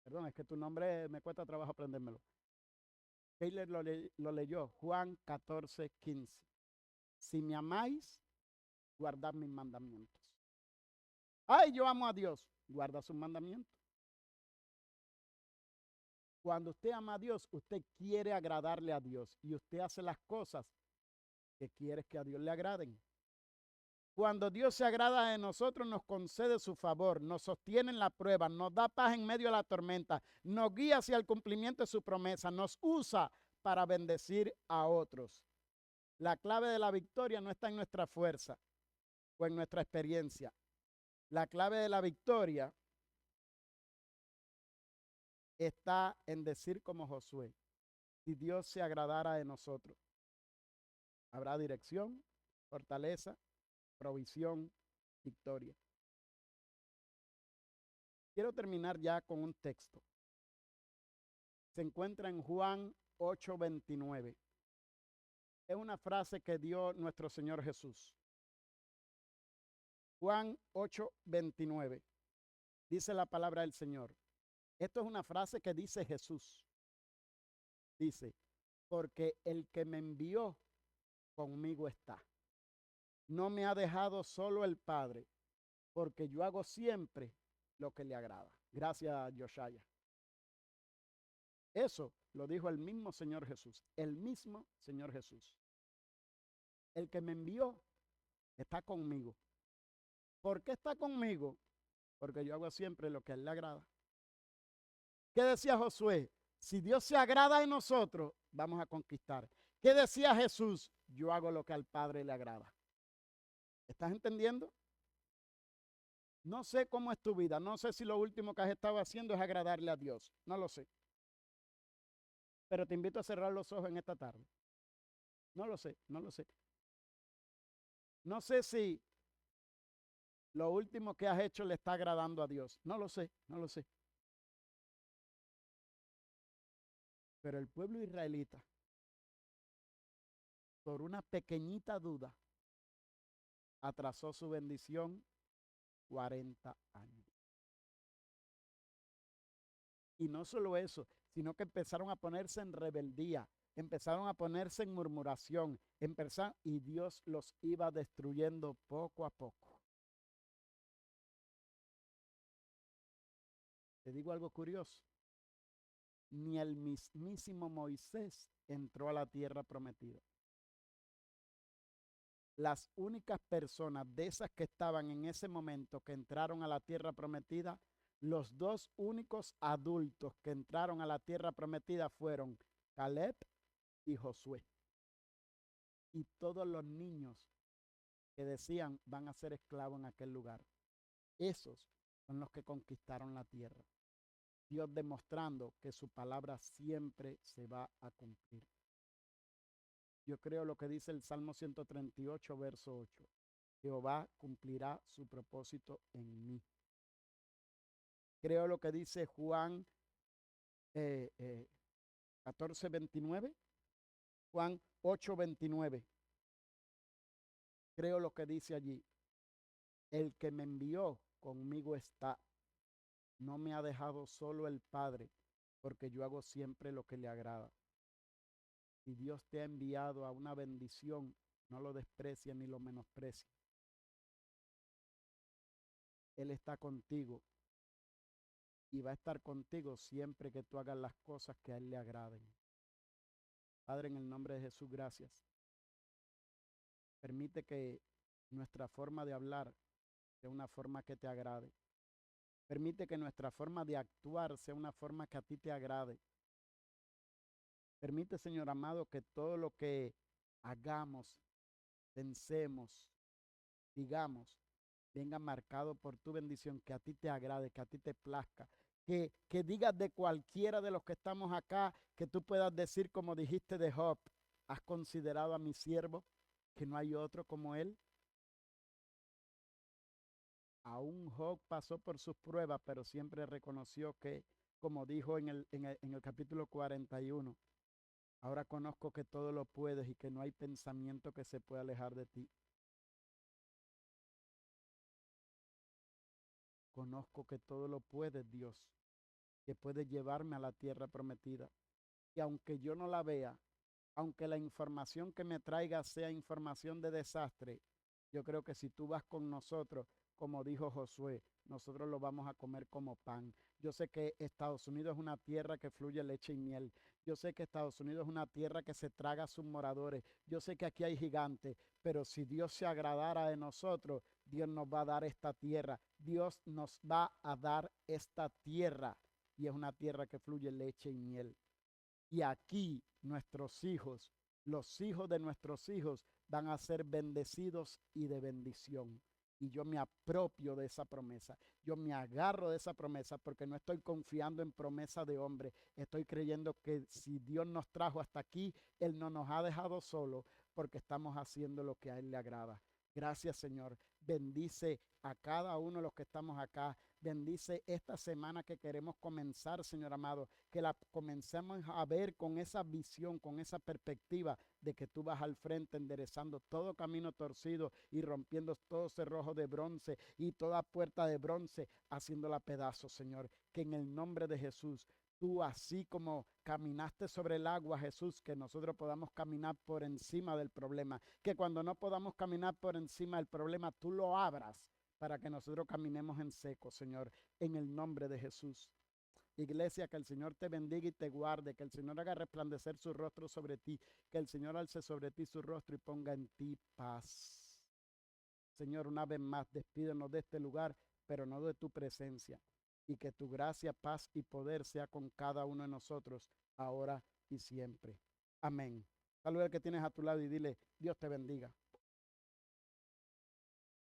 Perdón, es que tu nombre me cuesta trabajo aprendérmelo. Keiler lo leyó, Juan 14:15. Si me amáis, guardad mis mandamientos. Ay, yo amo a Dios, guarda sus mandamientos. Cuando usted ama a Dios, usted quiere agradarle a Dios y usted hace las cosas que quiere que a Dios le agraden. Cuando Dios se agrada de nosotros, nos concede su favor, nos sostiene en la prueba, nos da paz en medio de la tormenta, nos guía hacia el cumplimiento de su promesa, nos usa para bendecir a otros. La clave de la victoria no está en nuestra fuerza o en nuestra experiencia. La clave de la victoria está en decir como Josué, si Dios se agradara de nosotros, habrá dirección, fortaleza, provisión, victoria. Quiero terminar ya con un texto. Se encuentra en Juan 8:29. Es una frase que dio nuestro Señor Jesús. Juan 8:29. Dice la palabra del Señor. Esto es una frase que dice Jesús. Dice, porque el que me envió conmigo está. No me ha dejado solo el Padre, porque yo hago siempre lo que le agrada. Gracias, Yoshaya. Eso lo dijo el mismo Señor Jesús, el mismo Señor Jesús. El que me envió está conmigo. ¿Por qué está conmigo? Porque yo hago siempre lo que a Él le agrada. ¿Qué decía Josué? Si Dios se agrada de nosotros, vamos a conquistar. ¿Qué decía Jesús? Yo hago lo que al Padre le agrada. ¿Estás entendiendo? No sé cómo es tu vida. No sé si lo último que has estado haciendo es agradarle a Dios. No lo sé. Pero te invito a cerrar los ojos en esta tarde. No lo sé, no lo sé. No sé si lo último que has hecho le está agradando a Dios. No lo sé, no lo sé. Pero el pueblo israelita, por una pequeñita duda, atrasó su bendición 40 años. Y no solo eso, sino que empezaron a ponerse en rebeldía. empezaron a ponerse en murmuración, y Dios los iba destruyendo poco a poco. Te digo algo curioso. Ni el mismísimo Moisés entró a la tierra prometida. Las únicas personas de esas que estaban en ese momento que entraron a la tierra prometida, los dos únicos adultos que entraron a la tierra prometida fueron Caleb y Josué. Y todos los niños que decían van a ser esclavos en aquel lugar, esos son los que conquistaron la tierra. Dios demostrando que su palabra siempre se va a cumplir. Yo creo lo que dice el Salmo 138, verso 8. Jehová cumplirá su propósito en mí. Creo lo que dice Juan 14, 29. Juan 8, 29. Creo lo que dice allí. El que me envió conmigo está. No me ha dejado solo el Padre, porque yo hago siempre lo que le agrada. Si Dios te ha enviado a una bendición, no lo desprecies ni lo menosprecies. Él está contigo y va a estar contigo siempre que tú hagas las cosas que a Él le agraden. Padre, en el nombre de Jesús, gracias. Permite que nuestra forma de hablar sea una forma que te agrade. Permite que nuestra forma de actuar sea una forma que a ti te agrade. Permite, Señor amado, que todo lo que hagamos, pensemos, digamos, venga marcado por tu bendición, que a ti te agrade, que a ti te plazca. Que digas de cualquiera de los que estamos acá, que tú puedas decir como dijiste de Job, ¿has considerado a mi siervo, que no hay otro como él? Aún Job pasó por sus pruebas, pero siempre reconoció que, como dijo en el capítulo 41, ahora conozco que todo lo puedes y que no hay pensamiento que se pueda alejar de ti. Conozco que todo lo puedes, Dios, que puedes llevarme a la tierra prometida. Y aunque yo no la vea, aunque la información que me traiga sea información de desastre, yo creo que si tú vas con nosotros, como dijo Josué, nosotros lo vamos a comer como pan. Yo sé que Estados Unidos es una tierra que fluye leche y miel. Yo sé que Estados Unidos es una tierra que se traga a sus moradores. Yo sé que aquí hay gigantes, pero si Dios se agradara de nosotros, Dios nos va a dar esta tierra. Dios nos va a dar esta tierra. Y es una tierra que fluye leche y miel. Y aquí nuestros hijos, los hijos de nuestros hijos van a ser bendecidos y de bendición. Y yo me apropio de esa promesa. Yo me agarro de esa promesa porque no estoy confiando en promesa de hombre. Estoy creyendo que si Dios nos trajo hasta aquí, Él no nos ha dejado solos porque estamos haciendo lo que a Él le agrada. Gracias, Señor. Bendice a cada uno de los que estamos acá. Bendice esta semana que queremos comenzar, Señor amado, que la comencemos a ver con esa visión, con esa perspectiva de que tú vas al frente enderezando todo camino torcido y rompiendo todo cerrojo de bronce y toda puerta de bronce, haciéndola pedazos, Señor. Que en el nombre de Jesús, tú así como caminaste sobre el agua, Jesús, que nosotros podamos caminar por encima del problema. Que cuando no podamos caminar por encima del problema, tú lo abras para que nosotros caminemos en seco, Señor, en el nombre de Jesús. Iglesia, que el Señor te bendiga y te guarde, que el Señor haga resplandecer su rostro sobre ti, que el Señor alce sobre ti su rostro y ponga en ti paz. Señor, una vez más, despídenos de este lugar, pero no de tu presencia, y que tu gracia, paz y poder sea con cada uno de nosotros, ahora y siempre. Amén. Saluda al que tienes a tu lado y dile, Dios te bendiga.